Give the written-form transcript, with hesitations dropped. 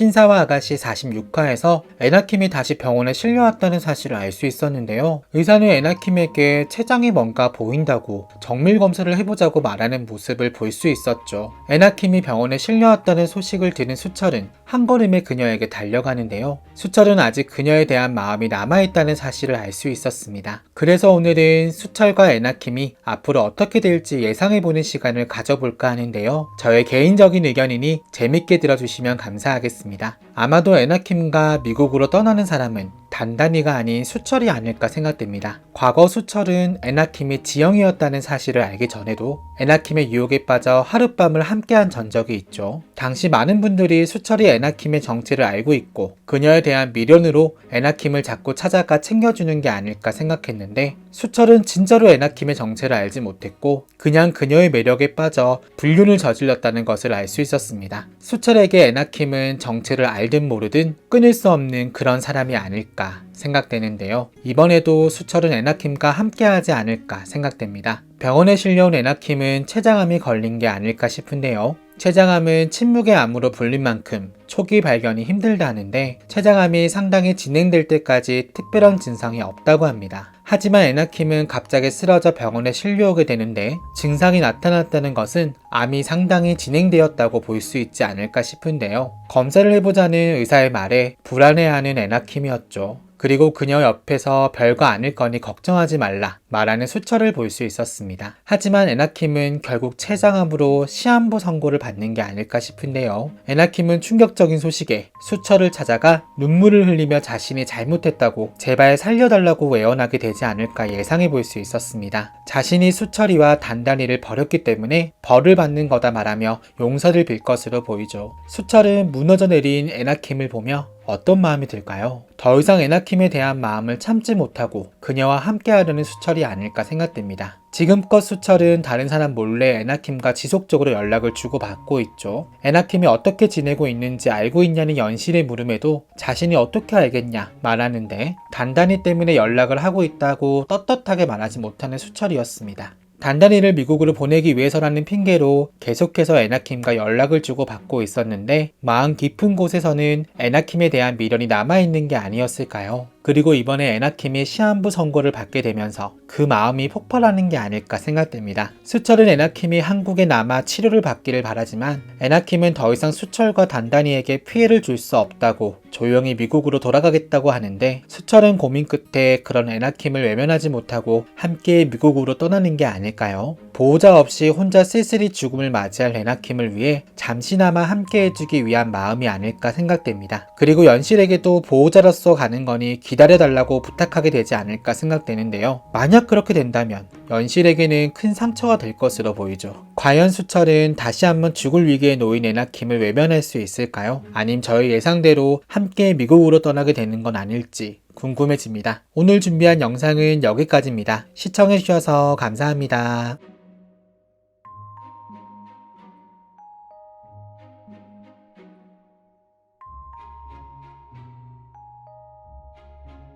신사와 아가씨 46화에서 에나킴이 다시 병원에 실려왔다는 사실을 알 수 있었는데요. 의사는 에나킴에게 췌장이 뭔가 보인다고 정밀 검사를 해보자고 말하는 모습을 볼 수 있었죠. 에나킴이 병원에 실려왔다는 소식을 들은 수철은 한 걸음에 그녀에게 달려가는데요. 수철은 아직 그녀에 대한 마음이 남아있다는 사실을 알 수 있었습니다. 그래서 오늘은 수철과 에나킴이 앞으로 어떻게 될지 예상해보는 시간을 가져볼까 하는데요. 저의 개인적인 의견이니 재밌게 들어주시면 감사하겠습니다. 아마도 에나킴과 미국으로 떠나는 사람은 단단이가 아닌 수철이 아닐까 생각됩니다. 과거 수철은 에나킴이 지영이었다는 사실을 알기 전에도 에나킴의 유혹에 빠져 하룻밤을 함께한 전적이 있죠. 당시 많은 분들이 수철이 에나킴의 정체를 알고 있고 그녀에 대한 미련으로 에나킴을 자꾸 찾아가 챙겨주는 게 아닐까 생각했는데 수철은 진짜로 에나킴의 정체를 알지 못했고 그냥 그녀의 매력에 빠져 불륜을 저질렀다는 것을 알 수 있었습니다. 수철에게 에나킴은 정체를 알든 모르든 끊을 수 없는 그런 사람이 아닐까 생각되는데요. 이번에도 수철은 에나킴과 함께하지 않을까 생각됩니다. 병원에 실려온 에나킴은 췌장암이 걸린 게 아닐까 싶은데요. 췌장암은 침묵의 암으로 불린 만큼 초기 발견이 힘들다는데 췌장암이 상당히 진행될 때까지 특별한 증상이 없다고 합니다. 하지만 에나킴은 갑자기 쓰러져 병원에 실려오게 되는데 증상이 나타났다는 것은 암이 상당히 진행되었다고 볼 수 있지 않을까 싶은데요. 검사를 해보자는 의사의 말에 불안해하는 에나킴이었죠. 그리고 그녀 옆에서 별거 아닐 거니 걱정하지 말라 말하는 수철을 볼 수 있었습니다. 하지만 에나킴은 결국 췌장암으로 시한부 선고를 받는 게 아닐까 싶은데요. 에나킴은 충격적인 소식에 수철을 찾아가 눈물을 흘리며 자신이 잘못했다고 제발 살려달라고 애원하게 되지 않을까 예상해 볼 수 있었습니다. 자신이 수철이와 단단이를 버렸기 때문에 벌을 받는 거다 말하며 용서를 빌 것으로 보이죠. 수철은 무너져 내린 에나킴을 보며 어떤 마음이 들까요? 더 이상 에나킴에 대한 마음을 참지 못하고 그녀와 함께하려는 수철이 아닐까 생각됩니다. 지금껏 수철은 다른 사람 몰래 에나킴과 지속적으로 연락을 주고받고 있죠. 에나킴이 어떻게 지내고 있는지 알고 있냐는 연실의 물음에도 자신이 어떻게 알겠냐 말하는데 단단히 때문에 연락을 하고 있다고 떳떳하게 말하지 못하는 수철이었습니다. 단단이를 미국으로 보내기 위해서라는 핑계로 계속해서 에나킴과 연락을 주고받고 있었는데 마음 깊은 곳에서는 에나킴에 대한 미련이 남아있는 게 아니었을까요? 그리고 이번에 에나킴이 시한부 선고를 받게 되면서 그 마음이 폭발하는 게 아닐까 생각됩니다. 수철은 에나킴이 한국에 남아 치료를 받기를 바라지만 에나킴은 더 이상 수철과 단단이에게 피해를 줄 수 없다고 조용히 미국으로 돌아가겠다고 하는데 수철은 고민 끝에 그런 에나킴을 외면하지 못하고 함께 미국으로 떠나는 게 아닐까요? 보호자 없이 혼자 쓸쓸히 죽음을 맞이할 에나킴을 위해 잠시나마 함께 해주기 위한 마음이 아닐까 생각됩니다. 그리고 연실에게도 보호자로서 가는 거니 기다려달라고 부탁하게 되지 않을까 생각되는데요. 만약 그렇게 된다면 연실에게는 큰 상처가 될 것으로 보이죠. 과연 수철은 다시 한번 죽을 위기에 놓인 에나킴을 외면할 수 있을까요? 아님 저의 예상대로 함께 미국으로 떠나게 되는 건 아닐지 궁금해집니다. 오늘 준비한 영상은 여기까지입니다. 시청해주셔서 감사합니다.